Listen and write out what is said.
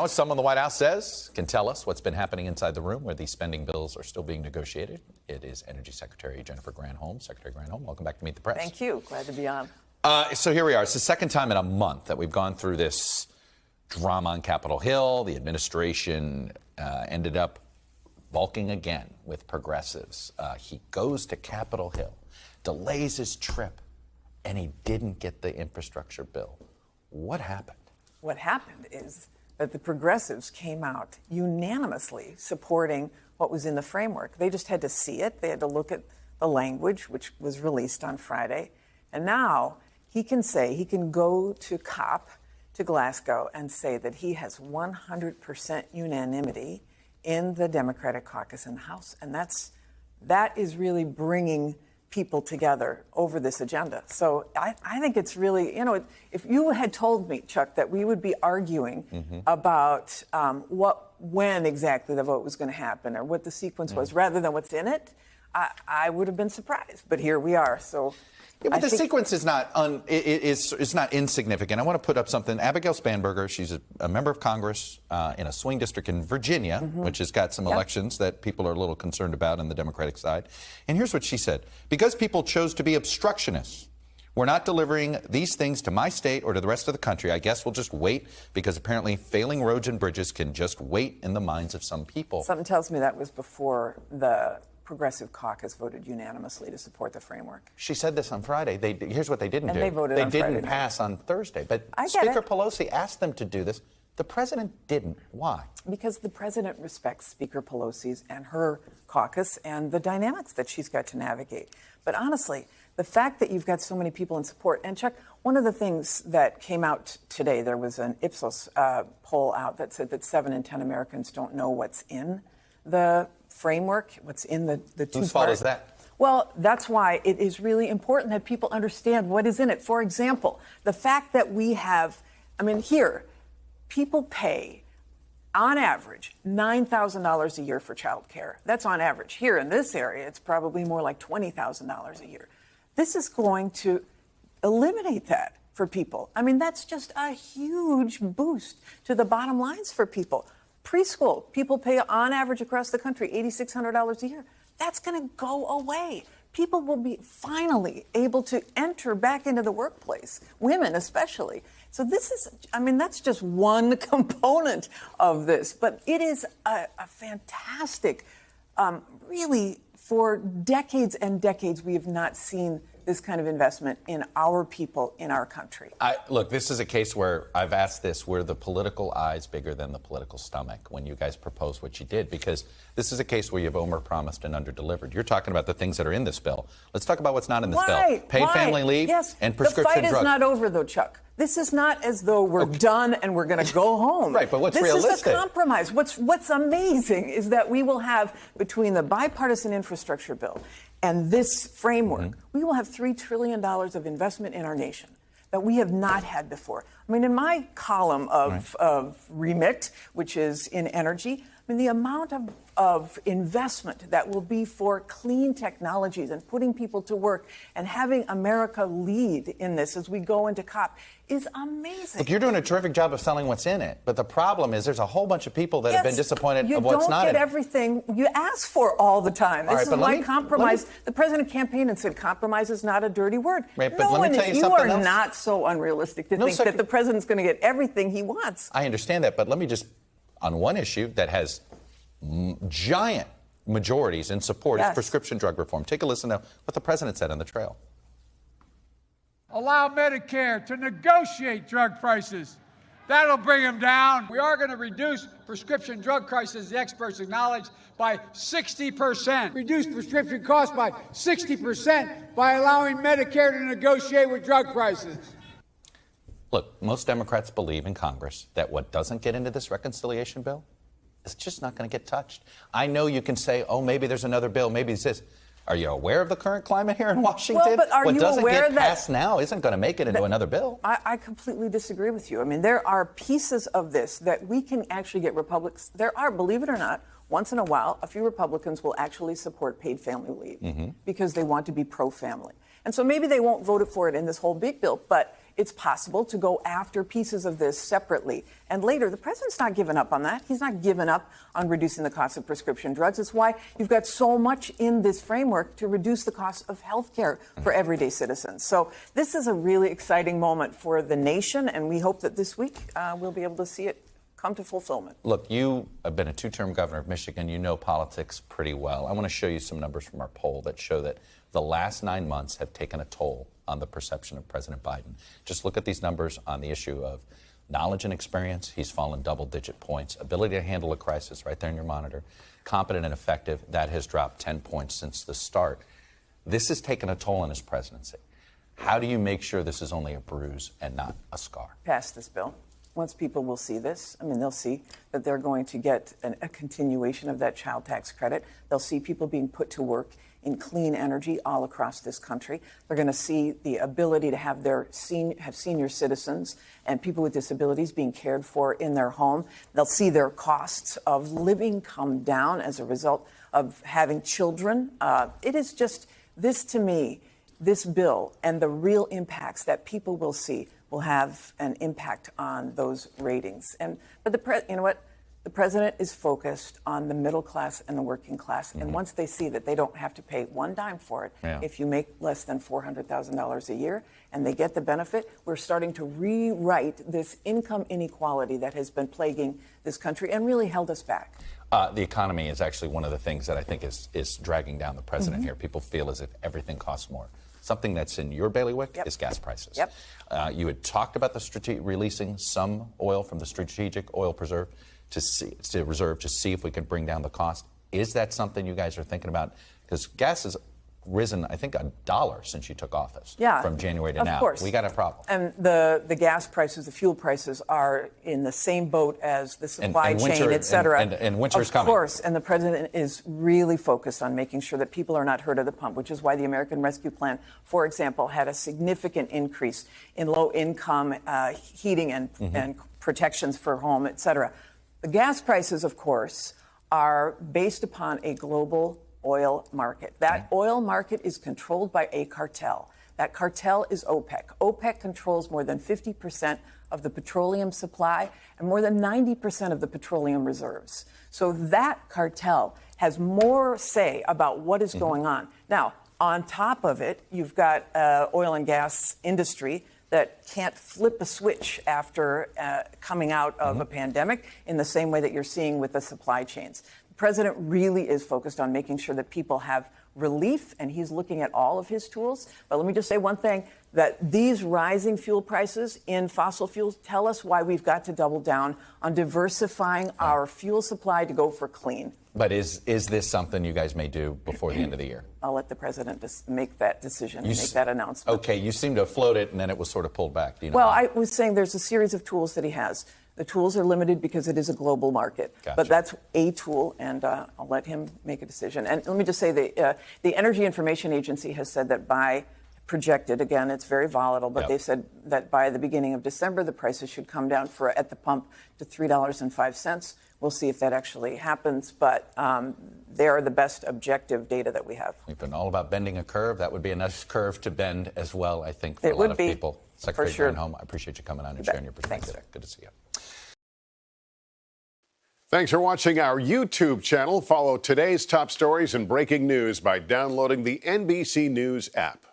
Now, as someone the White House says can tell us what's been happening inside the room where these spending bills are still being negotiated, it is Energy Secretary Jennifer Granholm. Secretary Granholm, welcome back to Meet the Press. Thank you. Glad to be on. So here we are. It's the second time in a month that we've gone through this drama on Capitol Hill. The administration ended up balking again with progressives. He goes to Capitol Hill, delays his trip, and he didn't get the infrastructure bill. What happened? What happened is that the progressives came out unanimously supporting what was in the framework. They just had to see it. They had to look at the language, which was released on Friday. And now he can go to COP, to Glasgow, and say that he has 100% unanimity in the Democratic caucus in the House. And that is really bringing people together over this agenda. So I think it's really, if you had told me, Chuck, that we would be arguing about when exactly the vote was going to happen or what the sequence was rather than what's in it, I would have been surprised. But here we are. So. Yeah, but the sequence is not it's not insignificant. I want to put up something. Abigail Spanberger, she's a member of Congress in a swing district in Virginia, which has got some elections that people are a little concerned about on the Democratic side. And here's what she said. Because people chose to be obstructionists, we're not delivering these things to my state or to the rest of the country. I guess we'll just wait because apparently failing roads and bridges can just wait in the minds of some people. Something tells me that was before the Progressive Caucus voted unanimously to support the framework. She said this on Friday. Here's what they didn't do. They voted on Friday. They didn't pass on Thursday. But I get Speaker it. Pelosi asked them to do this. The president didn't. Why? Because the president respects Speaker Pelosi's and her caucus and the dynamics that she's got to navigate. But honestly, the fact that you've got so many people in support, and Chuck, one of the things that came out today, there was an Ipsos poll out that said that 7 in 10 Americans don't know what's in the framework, what's in the two-part. Whose fault is that? Well, that's why it is really important that people understand what is in it. For example, the fact that we have, here, people pay, on average, $9,000 a year for child care. That's on average. Here in this area, it's probably more like $20,000 a year. This is going to eliminate that for people. That's just a huge boost to the bottom lines for people. Preschool, people pay on average across the country $8,600 a year. That's going to go away. People will be finally able to enter back into the workplace, women especially. So this is, that's just one component of this. But it is a fantastic, really, for decades and decades, we have not seen this kind of investment in our people, in our country. Look, this is a case where I've asked this, were the political eyes bigger than the political stomach when you guys proposed what you did? Because this is a case where you've overpromised and underdelivered. You're talking about the things that are in this bill. Let's talk about what's not in this bill. Paid family leave and prescription drugs. The fight is not over, though, Chuck. This is not as though we're done and we're going to go home. Right, but what's realistic? This is a compromise. What's amazing is that we will have, between the bipartisan infrastructure bill and this framework, we will have $3 trillion of investment in our nation that we have not had before. In my column of remit, which is in energy, the amount of investment that will be for clean technologies and putting people to work and having America lead in this as we go into COP is amazing. Look, you're doing a terrific job of selling what's in it, but the problem is there's a whole bunch of people that have been disappointed of what's not in it. You don't get everything you ask for all the time. This is why compromise, the president campaigned and said compromise is not a dirty word. Right, but let me tell you something else. You are not so unrealistic to think that the president's going to get everything he wants. I understand that, but let me just, on one issue that has giant majorities in support is prescription drug reform. Take a listen to what the president said on the trail. Allow Medicare to negotiate drug prices. That'll bring them down. We are going to reduce prescription drug prices, the experts acknowledge, by 60%. Reduce prescription costs by 60% by allowing Medicare to negotiate with drug prices. Look, most Democrats believe in Congress that what doesn't get into this reconciliation bill is just not going to get touched. I know you can say, oh, maybe there's another bill, maybe it's this. Are you aware of the current climate here in Washington? Well, but what doesn't get passed now isn't going to make it into another bill. I completely disagree with you. There are pieces of this that we can actually get Republicans. There are, believe it or not, once in a while, a few Republicans will actually support paid family leave because they want to be pro-family. And so maybe they won't vote for it in this whole big bill, but it's possible to go after pieces of this separately. And later, the president's not giving up on that. He's not giving up on reducing the cost of prescription drugs. It's why you've got so much in this framework to reduce the cost of health care for everyday citizens. So this is a really exciting moment for the nation, and we hope that this week we'll be able to see it come to fulfillment. Look, you have been a two-term governor of Michigan. You know politics pretty well. I want to show you some numbers from our poll that show that the last 9 months have taken a toll on the perception of President Biden. Just look at these numbers on the issue of knowledge and experience. He's fallen double-digit points. Ability to handle a crisis, right there in your monitor. Competent and effective, that has dropped 10 points since the start. This has taken a toll on his presidency. How do you make sure this is only a bruise and not a scar? Pass this bill. Once people will see this, I mean, they'll see that they're going to get a continuation of that child tax credit. They'll see people being put to work in clean energy all across this country. They're going to see the ability to have senior citizens and people with disabilities being cared for in their home. They'll see their costs of living come down as a result of having children. It is just this, to me, this bill and the real impacts that people will see will have an impact on those ratings. But you know what? The president is focused on the middle class and the working class. And once they see that they don't have to pay one dime for it, if you make less than $400,000 a year and they get the benefit, we're starting to rewrite this income inequality that has been plaguing this country and really held us back. The economy is actually one of the things that I think is dragging down the president here. People feel as if everything costs more. Something that's in your bailiwick is gas prices. You had talked about releasing some oil from the strategic oil reserve to see if we can bring down the cost. Is that something you guys are thinking about? Because gas has risen, I think, $1 since you took office. From January to now. Of course. We got a problem. And the gas prices, the fuel prices are in the same boat as the supply chain, et cetera. And winter's coming. Of course. And the president is really focused on making sure that people are not hurt at the pump, which is why the American Rescue Plan, for example, had a significant increase in low-income heating and protections for home, et cetera. The gas prices, of course, are based upon a global oil market. That oil market is controlled by a cartel. That cartel is OPEC. OPEC controls more than 50% of the petroleum supply and more than 90% of the petroleum reserves. So that cartel has more say about what is going on. Now, on top of it, you've got oil and gas industry that can't flip a switch after coming out of a pandemic in the same way that you're seeing with the supply chains. The president really is focused on making sure that people have relief, and he's looking at all of his tools. But let me just say one thing, that these rising fuel prices in fossil fuels tell us why we've got to double down on diversifying our fuel supply to go for clean. But is this something you guys may do before the end of the year? I'll let the president just make that decision and make that announcement. Okay, you seem to have floated, and then it was sort of pulled back. Do you know well, why? I was saying there's a series of tools that he has. The tools are limited because it is a global market. Gotcha. But that's a tool, and I'll let him make a decision. And let me just say the Energy Information Agency has said that projected, again, it's very volatile, but they said that by the beginning of December, the prices should come down at the pump to $3.05. We'll see if that actually happens, but they are the best objective data that we have. We've been all about bending a curve. That would be a nice curve to bend as well, I think, for a lot of people. Secretary Granholm, I appreciate you coming on and sharing your perspective. Thanks. Good to see you. Thanks for watching our YouTube channel. Follow today's top stories and breaking news by downloading the NBC News app.